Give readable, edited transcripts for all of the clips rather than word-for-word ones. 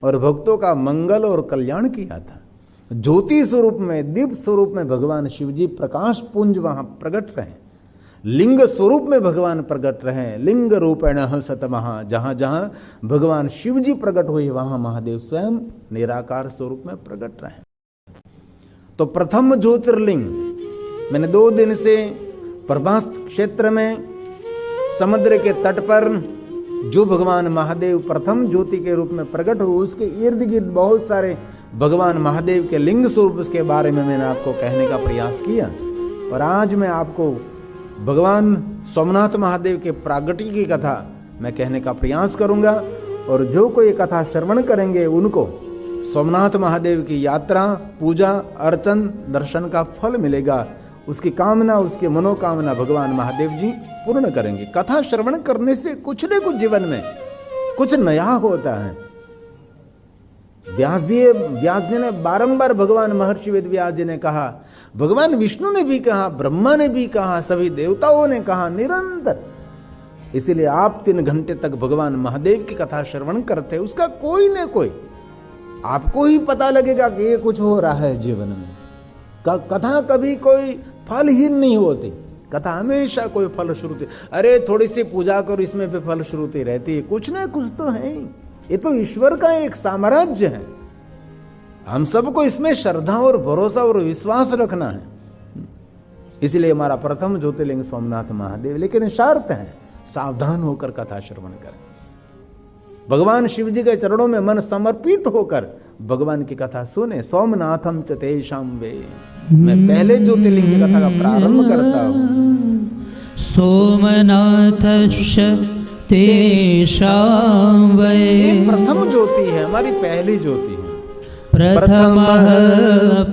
और भक्तों का मंगल और कल्याण किया था। ज्योति स्वरूप में, दीप स्वरूप में भगवान शिव जी प्रकाश पुंज वहां प्रकट रहे, लिंग स्वरूप में भगवान प्रकट रहे, लिंग रूपेण सतमहा, जहां जहां भगवान शिव जी प्रकट हुए वहां महादेव स्वयं निराकार स्वरूप में प्रकट रहे। तो प्रथम ज्योतिर्लिंग, मैंने 2 दिन से प्रभास क्षेत्र में समुद्र के तट पर जो भगवान महादेव प्रथम ज्योति के रूप में प्रकट हुए, उसके इर्द गिर्द बहुत सारे भगवान महादेव के लिंग स्वरूप के बारे में मैंने आपको कहने का प्रयास किया। और आज मैं आपको भगवान सोमनाथ महादेव के प्रागट्य की कथा मैं कहने का प्रयास करूंगा। और जो कोई कथा श्रवण करेंगे उनको सोमनाथ महादेव की यात्रा, पूजा, अर्चन, दर्शन का फल मिलेगा। उसकी कामना, उसकी मनोकामना भगवान महादेव जी पूर्ण करेंगे। कथा श्रवण करने से कुछ न कुछ जीवन में कुछ नया होता है। व्यास जी ने बारंबार, भगवान महर्षि वेद व्यास जी ने कहा, भगवान विष्णु ने भी कहा, ब्रह्मा ने भी कहा, सभी देवताओं ने कहा, निरंतर। इसीलिए आप 3 घंटे तक भगवान महादेव की कथा श्रवण करते, उसका कोई न कोई आपको ही पता लगेगा कि ये कुछ हो रहा है जीवन में। कथा कभी कोई फलहीन नहीं होती, कथा हमेशा कोई फलश्रुति। अरे थोड़ी सी पूजा करो, इसमें भी फलश्रुति रहती है, कुछ ना कुछ तो है ही। ये तो ईश्वर का एक साम्राज्य है, हम सबको इसमें श्रद्धा और भरोसा और विश्वास रखना है। इसलिए हमारा प्रथम ज्योतिर्लिंग सोमनाथ महादेव, लेकिन शर्त है सावधान होकर कथा श्रवण करें। भगवान शिव जी के चरणों में मन समर्पित होकर भगवान की कथा सुने। सोमनाथम च तेषां वे, मैं पहले ज्योतिर्लिंग की कथा का प्रारंभ करता हूं। सोमनाथश्च तेषां वे, ये प्रथम ज्योति है, हमारी पहली ज्योति है। प्रथमः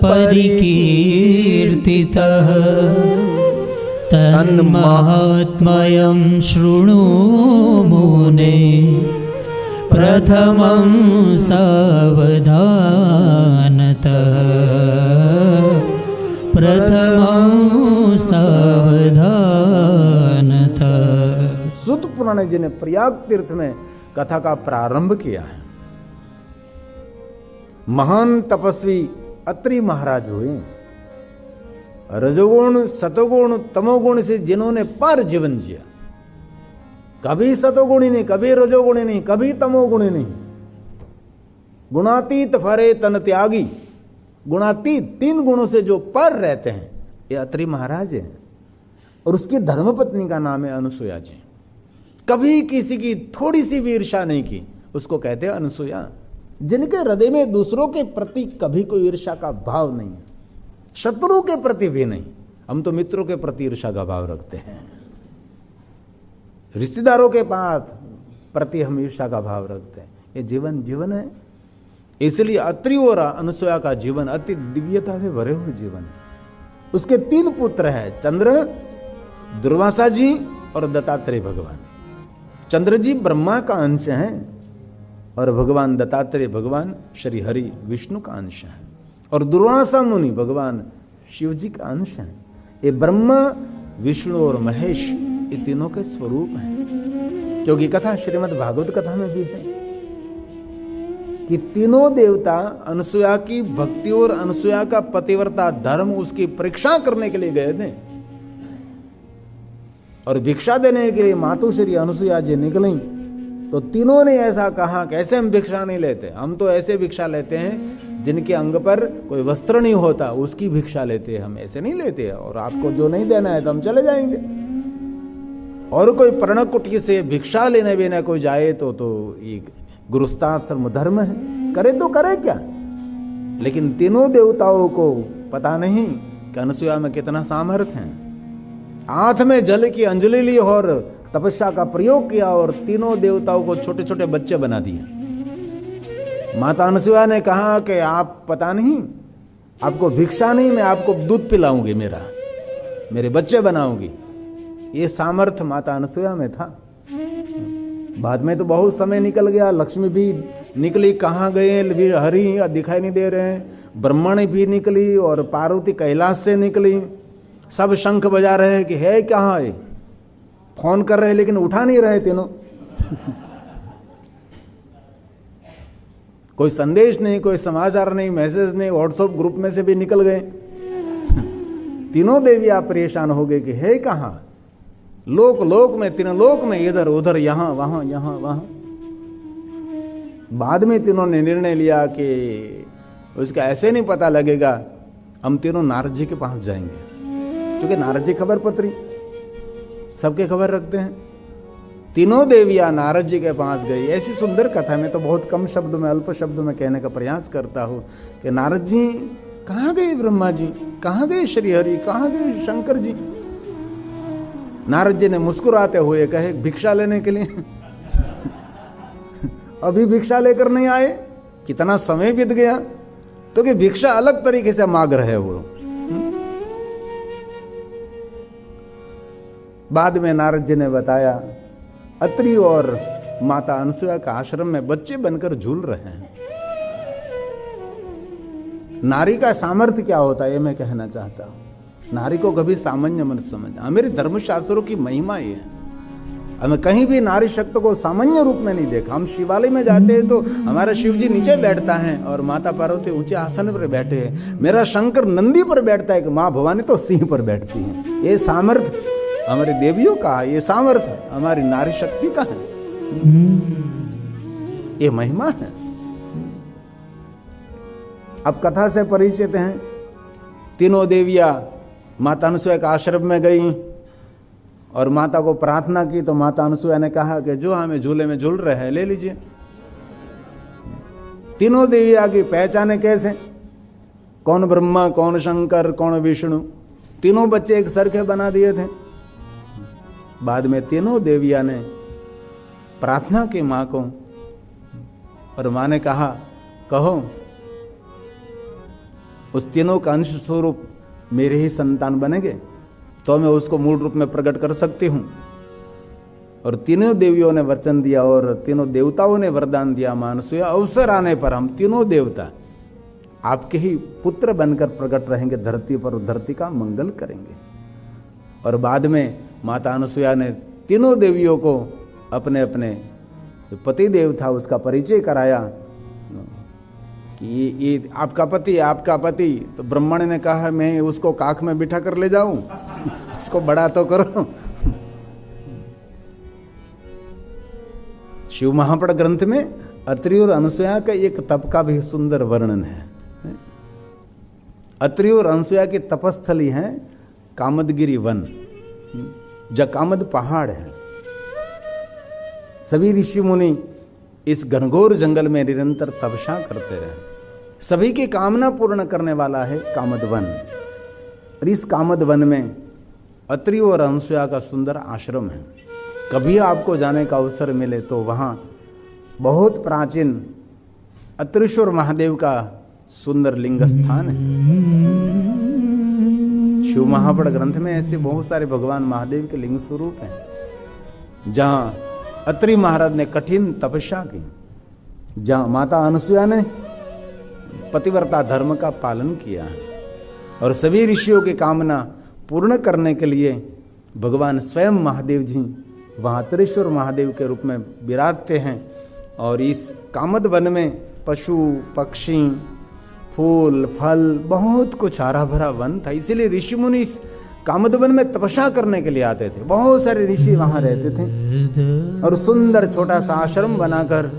परिकीर्तितः तन्माहात्म्यं शृणु मुने, प्रथमं सावधानतः, प्रथमं सावधानतः। सुत पुराण जी ने प्रयाग तीर्थ में कथा का प्रारंभ किया है। महान तपस्वी अत्रि महाराज हुए, रजोगुण, सतोगुण, तमोगुण से जिन्होंने पर जीवन जिया। कभी सतोगुणी नहीं, कभी रजोगुणी नहीं, कभी तमोगुणी नहीं। गुणातीत फरे तन त्यागी, गुणातीत 3 गुणों से जो पर रहते हैं, ये अत्रि महाराज हैं। और उसकी धर्मपत्नी का नाम है अनुसुया जी। कभी किसी की थोड़ी सी भी ईर्ष्या नहीं की, उसको कहते हैं अनुसुया। जिनके हृदय में दूसरों के प्रति कभी कोई ईर्ष्या का भाव नहीं, शत्रु के प्रति भी नहीं। हम तो मित्रों के प्रति ईर्ष्या का भाव रखते हैं, रिश्तेदारों के पास प्रति हम ईर्ष्या का भाव रखते हैं। ये जीवन है। इसलिए अत्रि और अनुसुया का जीवन अति दिव्यता से भरे हुए जीवन है। उसके 3 पुत्र हैं, चंद्र, दुर्वासा जी और दत्तात्रेय भगवान। चंद्र जी ब्रह्मा का अंश हैं और भगवान दत्तात्रेय भगवान श्री हरि विष्णु का अंश है। और दुर्वासा मुनि भगवान शिव जी का अंश है। ये ब्रह्मा, विष्णु और महेश, ये तीनों के स्वरूप हैं। क्योंकि कथा श्रीमद् भागवत कथा में भी है कि तीनों देवता अनुसुया की भक्ति और अनुसुया का पतिव्रता धर्म, उसकी परीक्षा करने के लिए गए थे। और भिक्षा देने के लिए मातुश्री अनुसुया जी निकली तो तीनों ने ऐसा कहा, कैसे हम भिक्षा नहीं लेते, हम तो ऐसे भिक्षा लेते हैं जिनके अंग पर कोई वस्त्र नहीं होता, उसकी भिक्षा लेते हैं, हम ऐसे नहीं लेते। और आपको जो नहीं देना है तो हम चले जाएंगे। और कोई पर्णकुटी से भिक्षा लेने बिना कोई जाए तो ये गुरुस्ताश्रम धर्म है, करे तो करे क्या। लेकिन तीनों देवताओं को पता नहीं कि अनुसुया में कितना सामर्थ्य है। हाथ में जल की अंजलि ली और तपस्या का प्रयोग किया और तीनों देवताओं को छोटे छोटे बच्चे बना दिए। माता अनुसुया ने कहा कि आप पता नहीं, आपको भिक्षा नहीं, मैं आपको दूध पिलाऊंगी, मेरे बच्चे बनाऊंगी। ये सामर्थ्य माता अनुसुया में था। बाद में तो बहुत समय निकल गया, लक्ष्मी भी निकली, कहाँ गए हरि दिखाई नहीं दे रहे हैं, ब्रह्मणी भी निकली और पार्वती कैलाश से निकली। सब शंख बजा रहे हैं कि है कहाँ है, फोन कर रहे हैं लेकिन उठा नहीं रहे तीनों। कोई संदेश नहीं, कोई समाचार नहीं, मैसेज नहीं, व्हाट्सएप ग्रुप में से भी निकल गए। तीनों देवियां परेशान हो गए कि है कहाँ, लोक लोक में, तीनों लोक में, इधर उधर, यहां वहां यहां वहां। बाद में तीनों ने निर्णय लिया कि उसका ऐसे नहीं पता लगेगा, हम तीनों नारद जी के पास जाएंगे, क्योंकि नारद जी खबर पत्री सबके खबर रखते हैं। तीनों देवियां नारद जी के पास गई। ऐसी सुंदर कथा मैं तो बहुत कम शब्दों में, अल्प शब्दों में कहने का प्रयास करता हूं कि नारद जी कहाँ गए, ब्रह्मा जी कहाँ गए, श्री हरि कहाँ गए, शंकर जी। नारद जी ने मुस्कुराते हुए कहे भिक्षा लेने के लिए। अभी भिक्षा लेकर नहीं आए, कितना समय बीत गया, तो कि भिक्षा अलग तरीके से मांग रहे हो। बाद में नारद जी ने बताया अत्रि और माता अनसुया का आश्रम में बच्चे बनकर झूल रहे हैं। नारी का सामर्थ्य क्या होता है ये मैं कहना चाहता हूं। नारी को कभी सामान्य मत समझना। मेरे धर्मशास्त्रों की महिमा ये है, हमें कहीं भी नारी शक्ति को सामान्य रूप में नहीं देखा। हम शिवालय में जाते हैं तो हमारा शिव जी नीचे बैठता है और माता पार्वती ऊंचे आसन पर बैठे हैं। मेरा शंकर नंदी पर बैठता है कि माँ भवानी तो सिंह पर बैठती है। ये सामर्थ्य हमारी देवियों का है, ये सामर्थ्य हमारी नारी शक्ति का है, ये महिमा है। अब कथा से परिचित हैं। तीनों देवियां माता अनसुया के आश्रम में गई और माता को प्रार्थना की, तो माता अनसुया ने कहा कि जो हमें झूले में झूल रहे हैं ले लीजिए। तीनों देवियां की पहचाने कैसे, कौन ब्रह्मा, कौन शंकर, कौन विष्णु, तीनों बच्चे एक सरखे बना दिए थे। बाद में तीनों देवियां ने प्रार्थना की मां को, और मां ने कहा कहो उस तीनों का अंश स्वरूप मेरे ही संतान बनेंगे तो मैं उसको मूल रूप में प्रकट कर सकती हूं। और तीनों देवियों ने वचन दिया और तीनों देवताओं ने वरदान दिया, मानसूया अवसर आने पर हम तीनों देवता आपके ही पुत्र बनकर प्रकट रहेंगे धरती पर और धरती का मंगल करेंगे। और बाद में माता अनसुया ने तीनों देवियों को अपने अपने जो पति देव था उसका परिचय कराया कि ये आपका पति, आपका पति। तो ब्रह्मण ने कहा मैं उसको काख में बिठा कर ले जाऊं, उसको बड़ा तो करो। शिव महापुराण ग्रंथ में अत्रि और अनसुया का एक तप का भी सुंदर वर्णन है। अत्रि और अनसुया की तपस्थली है कामदगिरी वन, जहाँ कामद पहाड़ है। सभी ऋषि मुनि इस घनघोर जंगल में निरंतर तपस्या करते रहे। सभी की कामना पूर्ण करने वाला है कामद वन। और इस कामद वन में अत्रि और अनसुया का सुंदर आश्रम है। कभी आपको जाने का अवसर मिले तो वहाँ बहुत प्राचीन अत्रीश्वर महादेव का सुंदर लिंग स्थान है। शिव महापुराण ग्रंथ में ऐसे बहुत सारे भगवान महादेव के लिंग स्वरूप हैं, जहाँ अत्रि महाराज ने कठिन तपस्या की, जहाँ माता अनसुया ने पतिव्रता धर्म का पालन किया है। और सभी ऋषियों की कामना पूर्ण करने के लिए भगवान स्वयं महादेव जी वहाँ अत्रीश्वर महादेव के रूप में विराजते हैं। और इस कामद वन में पशु पक्षी फूल फल बहुत कुछ हरा भरा वन था। इसीलिए ऋषि मुनि इस कामद वन में तपस्या करने के लिए आते थे। बहुत सारे ऋषि वहाँ रहते थे और सुंदर छोटा सा आश्रम बनाकर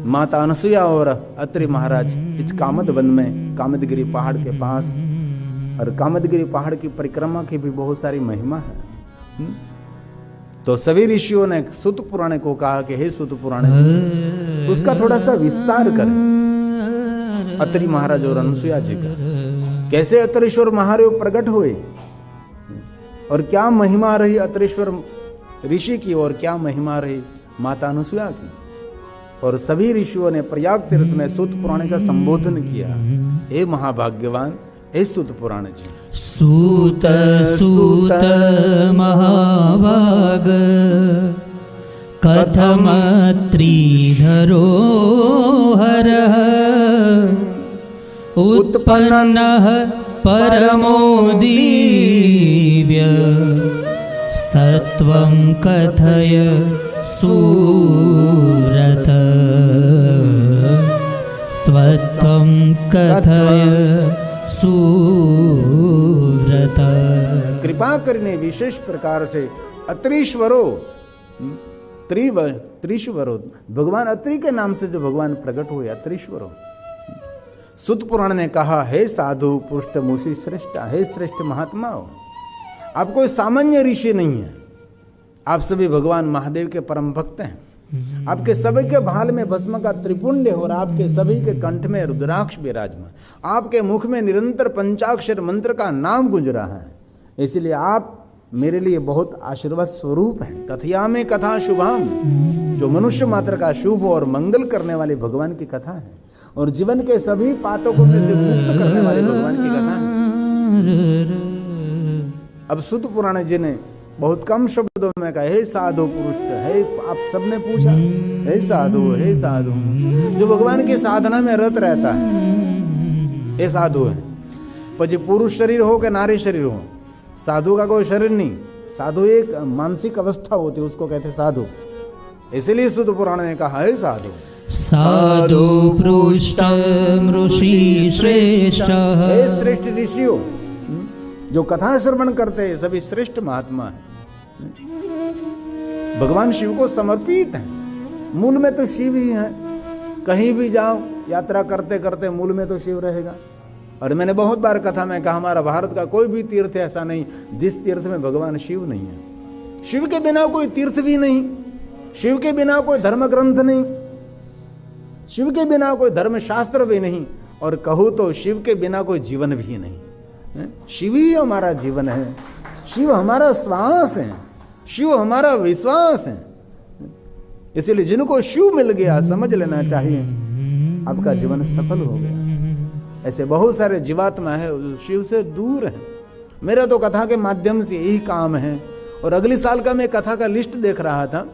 माता अनसुया और अत्रि महाराज इस कामद वन में कामदगिरी पहाड़ के पास, और कामदगिरी पहाड़ की परिक्रमा की भी बहुत सारी महिमा है। तो सभी ऋषियों ने सुत पुराण को कहा कि हे सुत पुराण, उसका थोड़ा सा विस्तार करें। अत्रि महाराज और अनसुया जी का कैसे अत्रीश्वर महादेव प्रकट हुए और क्या महिमा रही अत्रीश्वर ऋषि की और क्या महिमा रही माता अनसुया की। और सभी ऋषियों ने प्रयाग तीर्थ में सूत पुराण का संबोधन किया। हे महाभाग्यवान, हे सूत पुराण जी। सूत सूत महाभाग कथमत्रिधरो हरः उत्पन्नः परमो दिव्य स्तत्वं कथय सूरत त्वत्त्वं कथय सुव्रत। कृपा करने विशेष प्रकार से अत्रीश्वरो, त्रिश्वरो, भगवान अत्रि के नाम से जो भगवान प्रकट हुए अत्रीश्वरो। सुत पुराण ने कहा, हे साधु पुष्ट मुषि श्रेष्ठ, हे श्रेष्ठ महात्मा हो, आप कोई सामान्य ऋषि नहीं है, आप सभी भगवान महादेव के परम भक्त हैं। आपके सभी के भाल में भस्म का त्रिपुंड है और आपके सभी के कंठ में रुद्राक्ष विराजमान, आपके मुख में निरंतर पंचाक्षर मंत्र का नाम गूंज रहा है, इसलिए आप मेरे लिए बहुत आशीर्वाद स्वरूप हैं। कथया में कथा शुभाम, जो मनुष्य मात्र का शुभ और मंगल करने वाले भगवान की कथा है और जीवन के सभी पातकों में से मुक्त करने वाले भगवान की कथा है। अब सुत पुराण जी ने बहुत कम शब्दों में कहा, हे साधु पुरुष, हे, आप सबने पूछा, हे साधु, हे साधु, जो भगवान की साधना में रत रहता है, हे साधु है। पर पुरुष शरीर हो कि नारी शरीर हो, साधु का कोई शरीर नहीं, साधु एक मानसिक अवस्था होती है, उसको कहते साधु। इसलिए सुत पुराण ने कहा, हे साधु। साधु पृष्ठम ऋषि श्रेष्ठ, हे श्रेष्ठ ऋषियों, जो कथा श्रवण करते हैं सभी श्रेष्ठ महात्मा हैं, भगवान शिव को समर्पित हैं। मूल में तो शिव ही हैं, कहीं भी जाओ यात्रा करते करते मूल में तो शिव रहेगा। और मैंने बहुत बार कथा में कहा, हमारा भारत का कोई भी तीर्थ ऐसा नहीं जिस तीर्थ में भगवान शिव नहीं है। शिव के बिना कोई तीर्थ भी नहीं, शिव के बिना कोई धर्म ग्रंथ नहीं, शिव के बिना कोई धर्म शास्त्र भी नहीं, और कहूँ तो शिव के बिना कोई जीवन भी नहीं। शिव ही हमारा जीवन है, शिव हमारा श्वास है, शिव हमारा विश्वास है। इसलिए जिनको शिव मिल गया समझ लेना चाहिए आपका जीवन सफल हो गया। ऐसे बहुत सारे जीवात्मा है शिव से दूर है। मेरा तो कथा के माध्यम से यही काम है। और अगले साल का मैं कथा का लिस्ट देख रहा था,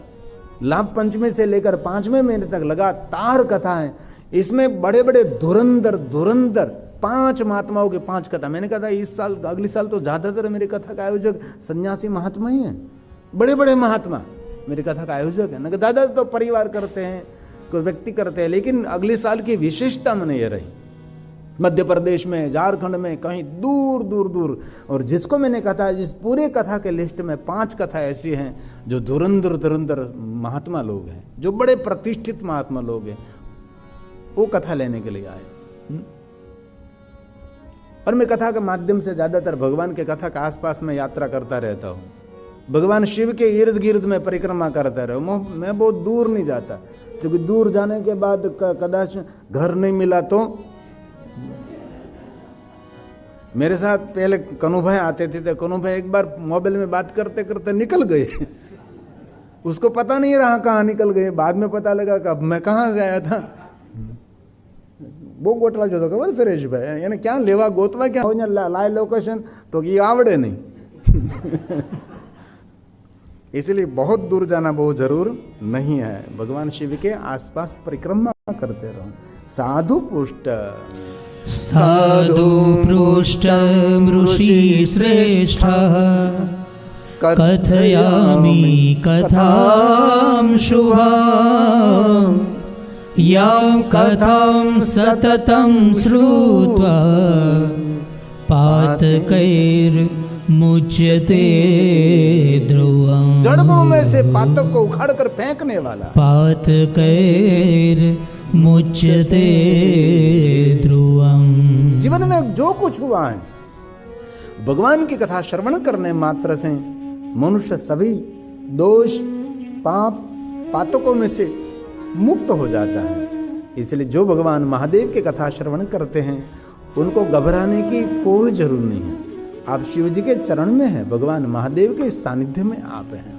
लाभ पंचमी से लेकर 5वें महीने तक लगातार कथा है। इसमें बड़े बड़े धुरंधर 5 महात्माओं की 5 कथा। मैंने कहा था इस साल अगले साल तो ज्यादातर मेरी कथा का आयोजक सन्यासी महात्मा ही हैं, बड़े बड़े महात्मा मेरी कथा का आयोजक है। न दादा तो परिवार करते हैं, कोई व्यक्ति करते हैं, लेकिन अगले साल की विशेषता मैंने ये रही, मध्य प्रदेश में, झारखंड में, कहीं दूर दूर दूर। और जिसको मैंने कहा, जिस पूरे कथा के लिस्ट में 5 कथा ऐसी हैं जो धुरंधर महात्मा लोग हैं, जो बड़े प्रतिष्ठित महात्मा लोग हैं, वो कथा लेने के लिए आए। और मैं कथा के माध्यम से ज्यादातर भगवान के कथा के आसपास में यात्रा करता रहता हूँ, भगवान शिव के इर्द गिर्द में परिक्रमा करता रहूँ। मैं बहुत दूर नहीं जाता, क्योंकि दूर जाने के बाद कदाच घर नहीं मिला तो। मेरे साथ पहले कन्हू भाई आते थे, तो कन्हू भाई एक बार मोबाइल में बात करते करते निकल गए। उसको पता नहीं रहा कहाँ निकल गए, बाद में पता लगा कि अब मैं कहाँ से आया था। બહુ ગોટલા જોતો ખબર સુરેશભાઈ, એને ક્યાં લેવા ગોતવા ક્યાં હોય, લાય લોકેશન તો ये आवड़े नहीं। इसलिए बहुत दूर जाना बहुत जरूर नहीं है, भगवान शिव के आसपास परिक्रमा करते रहो। साधु पुष्ट, साधु पृष्ठ ऋषि श्रेष्ठ, कथयामि कथां शुभां, यां कथां सततं श्रुत्वा पातकैर्मुच्यते ध्रुवम्। जड़ों में से पातक को उखाड़ कर फेंकने वाला, पातकैर्मुच्यते ध्रुवम्। जीवन में जो कुछ हुआ है, भगवान की कथा श्रवण करने मात्र से मनुष्य सभी दोष पाप पातकों में से मुक्त हो जाता है। इसलिए जो भगवान महादेव की कथा श्रवण करते हैं उनको घबराने की कोई जरूरत नहीं है। आप शिव जी के चरण में हैं, भगवान महादेव के सानिध्य में आप हैं।